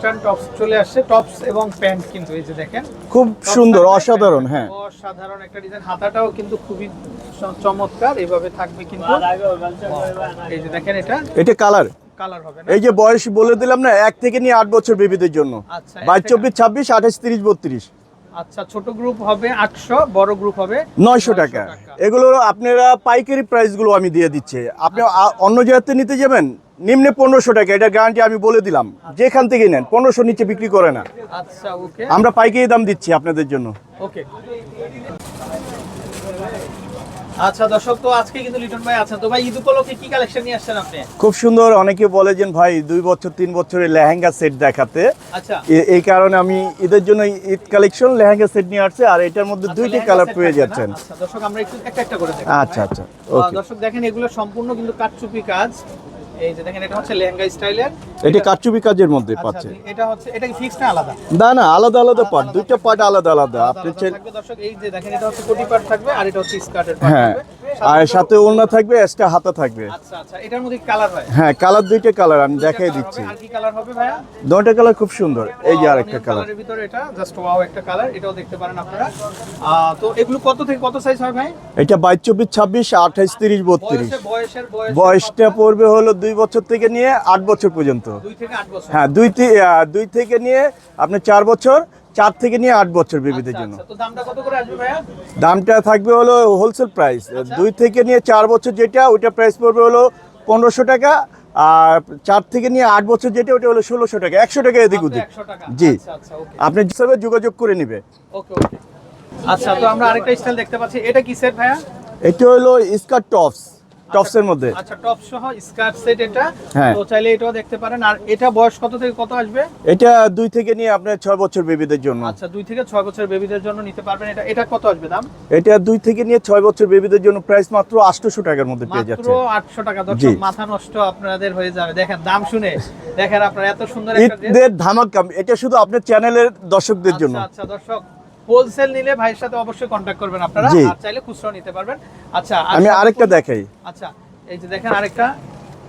Western tops চলে আসছে, tops এবং প্যান্ট কিন্তু এই যে দেখেন খুব সুন্দর, অসাধারণ। হ্যাঁ, অসাধারণ একটা ডিজাইন। হাতাটাও কিন্তু খুবই চমৎকার, এইভাবে থাকবে কিন্তু। এই যে দেখেন এটা কালার হবে না? এই যে বয়স বলে দিলাম না, 1 থেকে নিয়ে 8 বছর বেবিদের জন্য। আচ্ছা, 22, 24, 26, 28, 30, 32। আচ্ছা, ছোট গ্রুপ হবে 800, বড় গ্রুপ হবে 900 টাকা। এগুলো আপনারা পাইকারি প্রাইস গুলো আমি দিয়ে দিচ্ছি। আপনি অন্য জায়গাতে নিতে যাবেন নিম্নে 1500 টাকা, এটা গ্যারান্টি আমি বলে দিলাম। যেখান থেকে নেন 1500 নিচে বিক্রি করে না। আচ্ছা, ওকে, আমরা পাইকারি দাম দিচ্ছি আপনাদের জন্য। ওকে। আচ্ছা দর্শক, তো আজকে কিন্তু লিটন ভাই আছেন। তো ভাই, ঈদ উপলক্ষে কি কালেকশন নিয়ে আসছেন আপনি? খুব সুন্দর। অনেকে বলে যে ভাই 2 বছর 3 বছরের লেহেঙ্গা সেট দেখাতে। আচ্ছা, এই কারণে আমি ঈদের জন্য ঈদ কালেকশন লেহেঙ্গা সেট নিয়ে আসছে, আর এটার মধ্যে 2টি কালার পেয়ে যাচ্ছেন। আচ্ছা দর্শক, আমরা একটু একটা করে দেখব। আচ্ছা, ওকে। দর্শক দেখেন, এগুলো সম্পূর্ণ কিন্তু কাটচুপি কাজ। এই যে দেখেন, এটা হচ্ছে লেহেঙ্গা স্টাইলের। এটা কাটচুপি কাজের মধ্যে পাচ্ছে। এটা কি ফিক্স না আলাদা? না, আলাদা আলাদা পার্ট, দুইটা পার্ট আলাদা আলাদা। আপনি থাকবে দর্শক, এই যে দেখেন, এটা হচ্ছে কোটি পার্ট থাকবে, আর এটা হচ্ছে স্কার্টের পার্ট হ্যাঁ, থাকবে। আর সাথে ওড়না থাকবে, এক্সট্রা হাতা থাকবে। আচ্ছা, এটার মধ্যে কালার হয়? হ্যাঁ, কালার 2টা কালার আমি দেখাই দিচ্ছি। আর কি কালার হবে ভাইয়া? 2টা কালার খুব সুন্দর। এই যে আরেকটা কালার, কালারের ভিতরে এটা জাস্ট ওয়াও একটা কালার, এটাও দেখতে পারেন আপনারা। তো এগুলো কত থেকে কত সাইজ হয় ভাই? এটা 22, 24, 26, 28, 30, 32। বয়স বয়সটা পড়বে হলো 2 বছর থেকে নিয়ে 8 বছর পর্যন্ত। 2 থেকে 8 বছর। হ্যাঁ, 2 থেকে নিয়ে আপনি 4 বছর, 4 থেকে নিয়ে 8 বছর বেবিদের জন্য। তো দামটা কত করে আসবে ভাইয়া? দামটা থাকবে হলো হোলসেল প্রাইস। 2 থেকে নিয়ে 4 বছর যেটা, ওইটা প্রাইস পড়বে হলো 1500 টাকা। আর 4 থেকে নিয়ে 8 বছর যেটা, ওটা হলো 1600 টাকা। 100 টাকা এদিক ওদিক। জি, আপনি হিসাবে যোগাযোগ করে নেবে। ওকে। আচ্ছা, তো আমরা আরেকটা স্টাইল দেখতে পাচ্ছি। এটা কি সেট ভাইয়া? এটা হলো স্কার্ট টপসের মধ্যে। আচ্ছা, টপ সহ স্কার্ট সেট এটা। হ্যাঁ, তো চাইলে এটাও দেখতে পারেন। আর এটা বয়স কত থেকে কত আসবে? এটা 2 থেকে নিয়ে আপনার 6 বছর বেবিদের জন্য। আচ্ছা, 2 থেকে 6 বছর বেবিদের জন্য নিতে পারবেন। এটা কত আসবে দাম? এটা 2 থেকে নিয়ে 6 বছর বেবিদের জন্য প্রাইস মাত্র 800 টাকার মধ্যে পেয়ে যাচ্ছে। মাত্র 800 টাকা। দর্শক, মাথা নষ্ট আপনাদের হয়ে যাবে। দেখেন দাম শুনে, দেখেন আপনারা এত সুন্দর একটা ড্রেস। ঈদের ধামাকা, এটা শুধু আপনার চ্যানেলের দর্শকদের জন্য। আচ্ছা দর্শক, হোলসেল নিলে ভাইয়ের সাথে অবশ্যই কন্টাক্ট করবেন আপনারা, আর চাইলে খুচরা নিতে পারবেন। আচ্ছা, আমি আরেকটা দেখাই। আচ্ছা, এই যে দেখেন আরেকটা।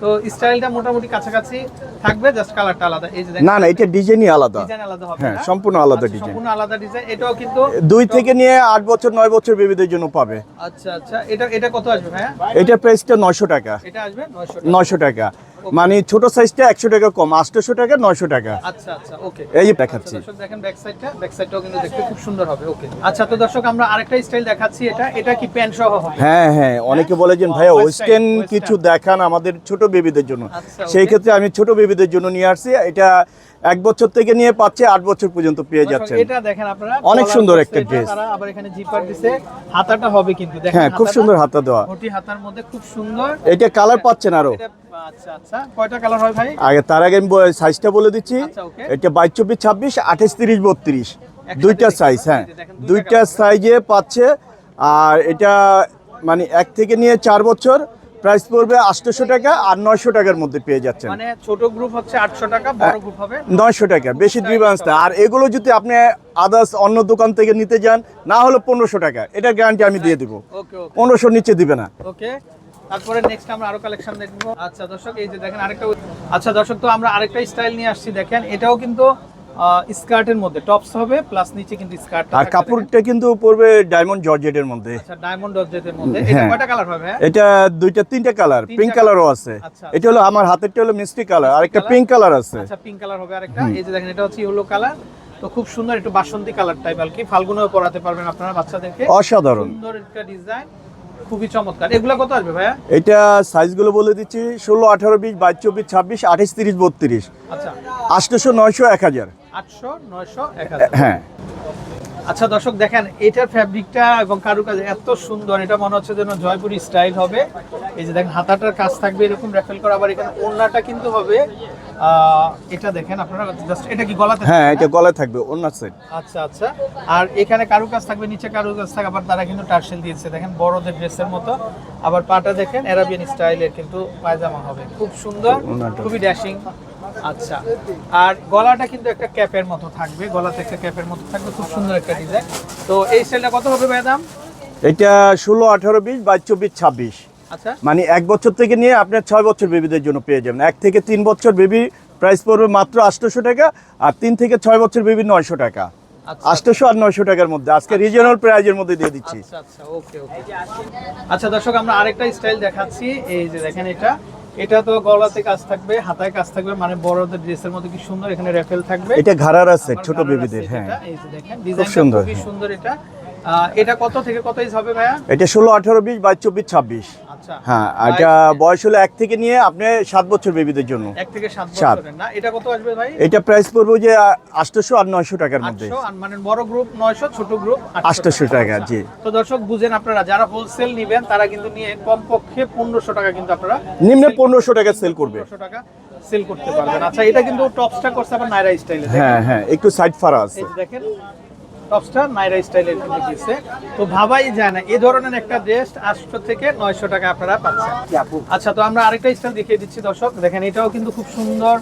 তো স্টাইলটা মোটামুটি কাছাকাছি থাকবে, জাস্ট কালারটা আলাদা। এই যে দেখেন, না, এটা ডিজাইনই আলাদা। ডিজাইন আলাদা হবে। হ্যাঁ, সম্পূর্ণ আলাদা ডিজাইন। সম্পূর্ণ আলাদা ডিজাইন। এটাও কিন্তু 2 থেকে নিয়ে 8 বছর 9 বছর বেবিদের জন্য পাবে। আচ্ছা, এটা কত আসবে ভাইয়া? এটা প্রাইসটা 900 টাকা। এটা আসবে 900 টাকা। মানে ছোট সাইজটা 100 টাকা কম, 800 টাকা, 900 টাকা। আচ্ছা, ওকে। এই যে দেখাচ্ছি। দর্শক দেখেন ব্যাক সাইডটাও কিন্তু দেখতে খুব সুন্দর হবে। ওকে। আচ্ছা, তো দর্শক আমরা আরেকটা স্টাইল দেখাচ্ছি। এটা কি প্যান্ট সহ হবে? হ্যাঁ, অনেকে বলে যে ভাইয়া ওয়েস্টার্ন কিছু দেখান আমাদের ছোট বেবিদের জন্য। সেই ক্ষেত্রে আমি ছোট বেবিদের জন্য নিয়ে আসছি। এটা 1 বছর থেকে নিয়ে পাচ্ছে 8 বছর পর্যন্ত পেয়ে যাচ্ছেন। এটা দেখেন আপনারা, অনেক সুন্দর একটা ড্রেস। আবার এখানে জিপার দিছে, হাতাটা হবে কিন্তু দেখেন। হ্যাঁ, খুব সুন্দর হাতা দেওয়া। মোটি হাতার মধ্যে খুব সুন্দর। এটা কালার পাচ্ছেন আরো। আচ্ছা, কয়টা কালার হয় ভাই? তার আগে আমি সাইজটা বলে দিচ্ছি। এটা 22, 24, 26, 28, 30, 32। 2টা সাইজ। হ্যাঁ, 2টা সাইজে পাচ্ছে। আর এটা মানে 1 থেকে নিয়ে 4 বছর প্রাইস পড়বে 800 টাকা, আর 900 টাকার মধ্যে পেয়ে যাচ্ছেন। মানে ছোট গ্রুপ হচ্ছে 800 টাকা, বড় গ্রুপ হবে 900 টাকা। বেশি ডিফারেন্স না। আর এগুলো যদি আপনি আদার্স অন্য দোকান থেকে নিতে যান, না হলে 1500 টাকা, এটা গ্যারান্টি আমি দিয়ে দেবো। 1500 নিচে দিবে না। ওকে। তারপরে নেক্সট আমরা আরো কালেকশন দেখবো। আচ্ছা দর্শক, এই যে দেখেন আরেকটা। আচ্ছা দর্শক, তো আমরা আরেকটা স্টাইল নিয়ে আসছি। দেখেন, এটাও কিন্তু স্কার্টের মধ্যে টপস হবে, প্লাস নিচে কিন্তু স্কার্ট। আর কাপড়টা কিন্তু পড়বে ডায়মন্ড জর্জেটের মধ্যে। আচ্ছা, ডায়মন্ড জর্জেটের মধ্যে। এটা কয়টা কালার হবে? এটা 2টা 3টা কালার, পিঙ্ক কালারও আছে। এটা হলো আমার হাতেরটা হলো মিষ্টি কালার, আর একটা পিঙ্ক কালার আছে। আচ্ছা, পিঙ্ক কালার হবে আরেকটা। এই যে দেখেন, এটা হচ্ছে ইয়েলো কালার। তো খুব সুন্দর, একটু বাসন্তী কালার টাইপ আর কি। ফাল্গুনেও পরাতে পারবেন আপনারা বাচ্চাদেরকে। অসাধারণ সুন্দর একটা ডিজাইন, খুবই চমৎকার। এগুলা কত আসবে ভাইয়া? এটা সাইজগুলো বলে দিচ্ছি: 16, 18, 20, 22, 24, 26, 28, 30, 32। আচ্ছা, 800, 900, 1000। 800, 900, 1000। হ্যাঁ। আচ্ছা দর্শক, দেখেন এটার ফ্যাব্রিকটা এবং কারুকাজ এত সুন্দর, এটা মনে হচ্ছে যেন জয়পুরি স্টাইল হবে। এই যে দেখেন, হাতাটার কাজ থাকবে এরকম র্যাফেল করা। আবার এখানে ওড়নাটা কিন্তু হবে, এটা দেখেন আপনারা জাস্ট, এটা কি গলাতে? হ্যাঁ, এটা গলায় থাকবে, ওড়না সেট। আচ্ছা, আর এখানে কারুকাজ থাকবে, নিচে কারুকাজ থাকবে। আবার তারা কিন্তু টার্সেল দিয়েছে, দেখেন বড়দের ড্রেসের মতো। আবার পাটা দেখেন আরাবিয়ান স্টাইলের কিন্তু পায়জামা হবে, খুব সুন্দর, খুবই ড্যাশিং। আচ্ছা, আর গলাটা কিন্তু একটা ক্যাপের মতো থাকবে, গলাতে একটা ক্যাপের মতো থাকবে, খুব সুন্দর একটা ডিজাইন। তো এই স্টাইলটা কত হবে ভাই দাম? এটা 16, 18, 20, 22, 24, 26। আচ্ছা, মানে 1 বছর থেকে নিয়ে আপনার 6 বছর বেবিদের জন্য পেয়ে যাবেন। 1 থেকে 3 বছর বেবি প্রাইস পড়বে মাত্র 800 টাকা, আর 3 থেকে 6 বছর বেবি 900 টাকা। আচ্ছা 800 আর 900 টাকার মধ্যে আজকে রিজনাল প্রাইজের মধ্যে দিয়ে দিচ্ছি। আচ্ছা আচ্ছা, ওকে ওকে। আচ্ছা দর্শক, আমরা আরেকটা স্টাইল দেখাচ্ছি। এই যে দেখেন, এটা তো গলাতে কাজ থাকবে, হাতায় কাজ থাকবে, মানে বড়দের ড্রেসের মতো কি সুন্দর। এখানে র্যাফেল থাকবে, এটা ঘাড়ার আছে ছোট বেবিদের। হ্যাঁ, এই যে দেখেন খুব সুন্দর, খুবই সুন্দর। এটা কত থেকে কত ইঞ্চ হবে ভাইয়া? এটা 16, 18, 20, 22, 24, 26। আচ্ছা, হ্যাঁ, এটা বয়স হলো 1 থেকে নিয়ে আপনি 7 বছর বেবিদের জন্য। 1 থেকে 7 বছরের না? এটা কত আসবে ভাই? এটা প্রাইস পড়বে যে 800 আর 900 টাকার মধ্যে। 800, আর মানে বড় গ্রুপ 900, ছোট গ্রুপ 800 টাকা। জি। তো দর্শক বুঝেন, আপনারা যারা হোলসেল নেবেন তারা কিন্তু নিয়ে কমপক্ষে 1500 টাকা কিন্তু আপনারা নিম্নে 1500 টাকা সেল করবে। 1500 টাকা সেল করতে পারবেন। আচ্ছা, এটা কিন্তু টপসটা করছে আবার নাইরা স্টাইলে। হ্যাঁ হ্যাঁ, একটু সাইড ফাড়া আছে। এই যে দেখেন, টপসটা নাইরা স্টাইলের কিন্তু দিচ্ছে। তো ভাবাই যায় না এই ধরনের একটা ড্রেস 800 থেকে 900 টাকা আপনারা পাচ্ছেন। আচ্ছা, তো আমরা আরেকটা স্টাইল দেখিয়ে দিচ্ছি দর্শক। দেখেন, এটাও কিন্তু খুব সুন্দর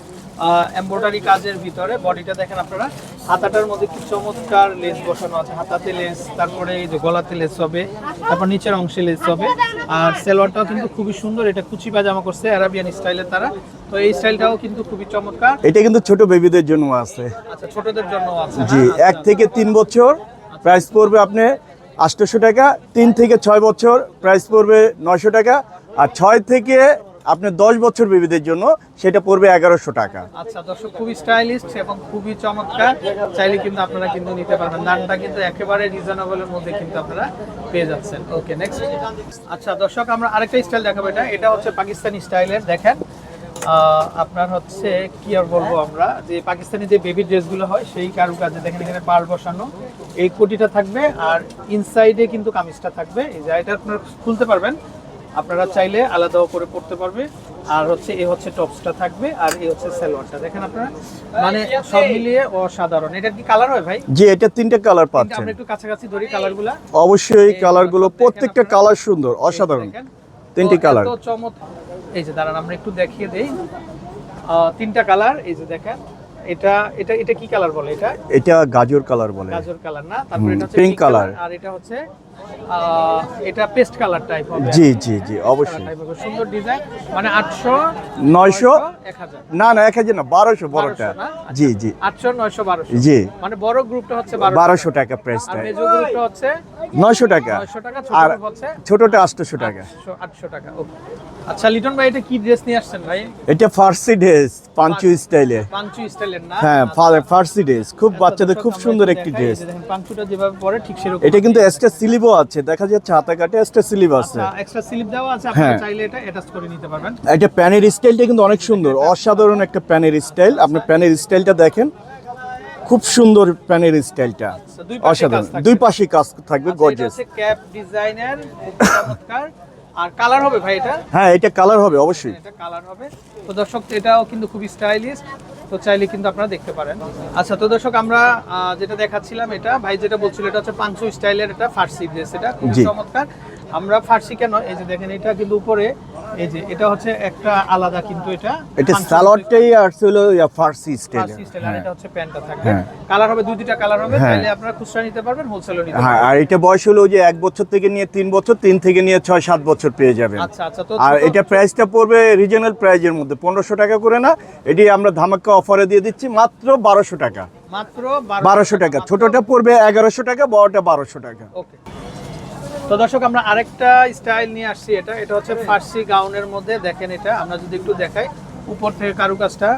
এমব্রয়ডারি কাজের ভিতরে। বডিটা দেখেন আপনারা, হাতাটার মধ্যে কি চমৎকার লেস বসানো আছে। হাতাতে লেস, তারপরে এই যে গলাতে লেস হবে, তারপর নিচের অংশে লেস হবে। আর সালোয়ারটাও কিন্তু খুবই সুন্দর। এটা কুচি পাজামা করছে আরাবিয়ান স্টাইলের তারা। তো এই স্টাইলটাও কিন্তু খুবই চমৎকার। এটা কিন্তু ছোট বেবিদের জন্য আছে। আচ্ছা, ছোটদের জন্য আছে। জি, 1 থেকে 3 বছর প্রাইস পড়বে আপনি 800 টাকা, 3 থেকে 6 বছর প্রাইস পড়বে 900 টাকা, আর 6 থেকে আপনি 10 বছর বেবিদের জন্য সেটা পড়বে 1100 টাকা। আচ্ছা দর্শক, খুবই স্টাইলিশ এবং খুবই চমৎকার। চাইলে কিন্তু আপনারা কিন্তু নিতে পারবেন। দামটা কিন্তু একেবারে রিজনেবলের মধ্যে কিন্তু আপনারা পেয়ে যাচ্ছেন। ওকে, নেক্সট। আচ্ছা দর্শক, আমরা আরেকটা স্টাইল দেখাবো। এটা হচ্ছে পাকিস্তানি স্টাইলের। দেখেন, আপনার হচ্ছে কি আর বলবো, আমরা যে পাকিস্তানি যে বেবি ড্রেসগুলো হয় সেই কারুকাজে দেখেন, এখানে পাড় বসানো, এই কোটিটা থাকবে, আর ইনসাইডে কিন্তু কামিজটা থাকবে। এই যে এটা আপনারা খুলতে পারবেন, আপনারা চাইলে আলাদাও করে পড়তে পারবে। আর হচ্ছে এই হচ্ছে টপসটা থাকবে, আর এই হচ্ছে সালোয়ারটা। দেখেন আপনারা, মানে সব মিলিয়ে অসাধারণ। এটার কি কালার হয় ভাই? জি, এটা 3টা কালার পাচ্ছেন। আমরা একটু কাছাকাছি ধরি কালারগুলা। অবশ্যই কালারগুলো প্রত্যেকটা কালার সুন্দর, অসাধারণ। 3টি কালার। তো চমৎকার। এই যে দাঁড়ান, আমরা একটু দেখিয়ে দেই। 3টা কালার। এই যে দেখেন, এটা এটা এটা কি কালার বলে? এটা গাজর কালার বলে। গাজর কালার না? তারপর এটা হচ্ছে পিঙ্ক কালার, আর এটা হচ্ছে এটা পেস্ট কালার টাইপ হবে। জি জি জি, অবশ্যই। সুন্দর ডিজাইন। মানে 800, 900, 1000। না না 1000 না, 1200 বড়টা। জি জি, 800, 900, 1200। জি, মানে বড় গ্রুপটা হচ্ছে 1200 টাকা আর প্রাইসটা। মেজো গ্রুপটা হচ্ছে 900 টাকা, 900 টাকা, ছোট আর গ্রুপ হচ্ছে ছোটটা 800 টাকা। 800 টাকা। ওকে। আচ্ছা লিটন ভাই, এটা কি ড্রেস নিয়ে আসছেন ভাই? এটা ফার্সি ড্রেস, পাঞ্চু স্টাইলে। পাঞ্চু স্টাইলের না? হ্যাঁ, ফার্সি ড্রেস, খুব বাচ্চাদের খুব সুন্দর একটি ড্রেস। দেখেন পাঞ্চুটা যেভাবে পরে ঠিক সেরকম। এটা কিন্তু এক্সট্রা স্লিভও আছে, দেখা যাচ্ছে হাতা কাটে এক্সট্রা স্লিভ আছে। আচ্ছা, এক্সট্রা স্লিভ দেওয়া আছে, আপনারা চাইলে এটা অ্যাটাচ করে নিতে পারবেন। এটা প্যানের স্টাইলটা কিন্তু অনেক সুন্দর, অসাধারণ একটা প্যানের স্টাইল। আপনি প্যানের স্টাইলটা দেখেন, খুব সুন্দর প্যানের স্টাইলটা, অসাধারণ। দুই পাশে কাজ থাকবে, গর্জিয়াস। এটা হচ্ছে ক্যাপ ডিজাইনের, খুব চমৎকার। আর কালার হবে ভাই এটা? হ্যাঁ, এটা কালার হবে অবশ্যই। এটা কালার হবে। তো দর্শক, এটাও কিন্তু খুবই স্টাইলিশ। তো চাইলে কিন্তু আপনারা দেখতে পারেন। আচ্ছা, তো দর্শক, আমরা যেটা দেখাচ্ছিলাম, এটা ভাই যেটা বলছিল, এটা হচ্ছে পাঞ্চু স্টাইলের, এটা ফার্সি ড্রেস। এটা খুব চমৎকার। আমরা ফার্সি কেন, এই যে দেখেন, এটা কিন্তু উপরে এই যে এটা হচ্ছে একটা আলাদা, কিন্তু এটা সালোয়ারটাই আসছিল ফার্সি স্টাইল। আর এটা হচ্ছে প্যান্টটা থাকবে। কালার হবে, দুইটা কালার হবে। চাইলে আপনারা খুচরা নিতে পারবেন, হোলসেলও নিতে পারবেন। হ্যাঁ, আর এটা বয়স হলো যে 1 বছর থেকে নিয়ে 3 বছর, 3 থেকে নিয়ে 6-7 বছর পেয়ে যাবেন। আচ্ছা আচ্ছা। তো আর এটা প্রাইসটা পড়বে রিজনাল প্রাইজের মধ্যে 1500 টাকা করে না, এটি আমরা ধামাকা অফারে দিয়ে দিচ্ছি মাত্র 1200 টাকা। মাত্র 1200 টাকা। ছোটটা পড়বে 1100 টাকা, বড়টা 1200 টাকা। ওকে। তো দর্শক, আমরা আরেকটা স্টাইল নিয়ে আসছি। এটা হচ্ছে ফার্সি গাউনের মধ্যে। দেখেন, এটা আমরা যদি একটু দেখাই উপর থেকে কারুকাজটা,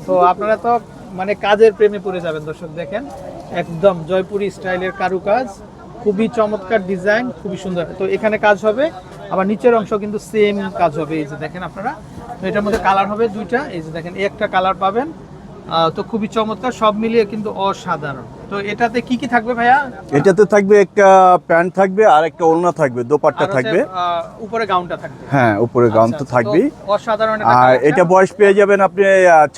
তো আপনারা তো মানে কাজের প্রেমে পড়ে যাবেন দর্শক। দেখেন, একদম জয়পুরি স্টাইলের কারুকাজ, খুবই চমৎকার ডিজাইন, খুবই সুন্দর। তো এখানে কাজ হবে, আবার নিচের অংশ কিন্তু সেম কাজ হবে। এই যে দেখেন আপনারা, তো এটার মধ্যে কালার হবে দুইটা। এই যে দেখেন, একটা কালার পাবেন। তো খুবই চমৎকার, সব মিলিয়ে কিন্তু অসাধারণ। তো এটাতে কি কি থাকবে ভাইয়া? এটাতে থাকবে একটা প্যান্ট থাকবে, আর একটা ওড়না থাকবে, দোপাট্টা থাকবে, উপরে গাউনটা থাকবে। হ্যাঁ, উপরে গাউন তো থাকবেই। অসাধারণ। আর এটা বয়স পেয়ে যাবেন আপনি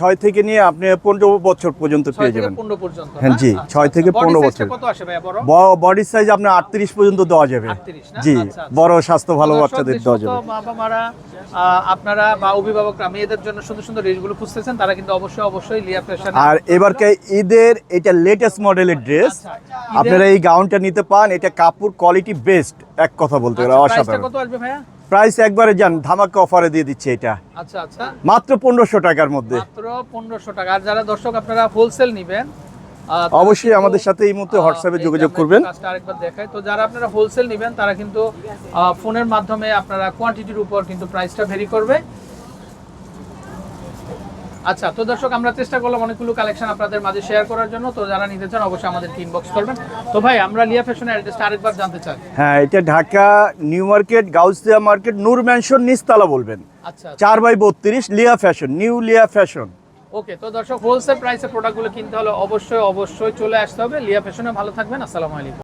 6 থেকে নিয়ে আপনি 15 বছর পর্যন্ত পেয়ে যাবেন। 15 পর্যন্ত? হ্যাঁ জি, 6 থেকে 15 বছর। কত আসে ভাইয়া বড়? বডি সাইজ আপনার 38 পর্যন্ত দেওয়া যাবে। 38 না? জি, আচ্ছা, আচ্ছা। বড় স্বাস্থ্য ভালো বাচ্চাদের দেওয়া যাবে। বাবা মারা, আপনারা বা অভিভাবকরা মেয়েদের জন্য সুন্দর সুন্দর ড্রেসগুলো খুঁজতেছেন, তারা কিন্তু অবশ্যই লিয়া ফ্যাশন। আর এবারকার ঈদের এটা লেটেস্ট মডেলের ড্রেস, আপনারা এই গাউনটা নিতে পান। এটা কাপড় কোয়ালিটি বেস্ট, এক কথা বলতে গেলে অসাধারণ। কত আসবে ভাইয়া? প্রাইস একবারে যান ধামাকা অফারে দিয়ে দিচ্ছে এটা আচ্ছা আচ্ছা, মাত্র 1500 টাকার মধ্যে। মাত্র 1500 টাকা। আর যারা দর্শক আপনারা হোলসেল নেবেন অবশ্যই আমাদের সাথে এই মুহূর্তে হোয়াটসঅ্যাপে যোগাযোগ করবেন। কাজটা আরেকবার দেখাই, তো যারা আপনারা হোলসেল নেবেন তারা কিন্তু ফোনের মাধ্যমে আপনারা কোয়ান্টিটির উপর কিন্তু প্রাইসটা ভেরি করবে। আচ্ছা, তো দর্শক আমরা চেষ্টা করলাম অনেকগুলো কালেকশন আপনাদের মাঝে শেয়ার করার জন্য। তো যারা নিতে চান অবশ্যই আমাদেরকে ইনবক্স করবেন। তো ভাই আমরা লিয়া ফ্যাশনের অ্যাড্রেসটা আরেকবার জানতে চাই। হ্যাঁ, এটা Dhaka new market, Gausia market, Noor mansion নিচতলা বলবেন। আচ্ছা 4/32 Lia fashion, new Lia fashion. Okay, তো দর্শক হোলসেল প্রাইসে প্রোডাক্টগুলো কিনতে হলে অবশ্যই চলে আসতে হবে লিয়া ফ্যাশনে। ভালো থাকবেন, আসসালামু আলাইকুম।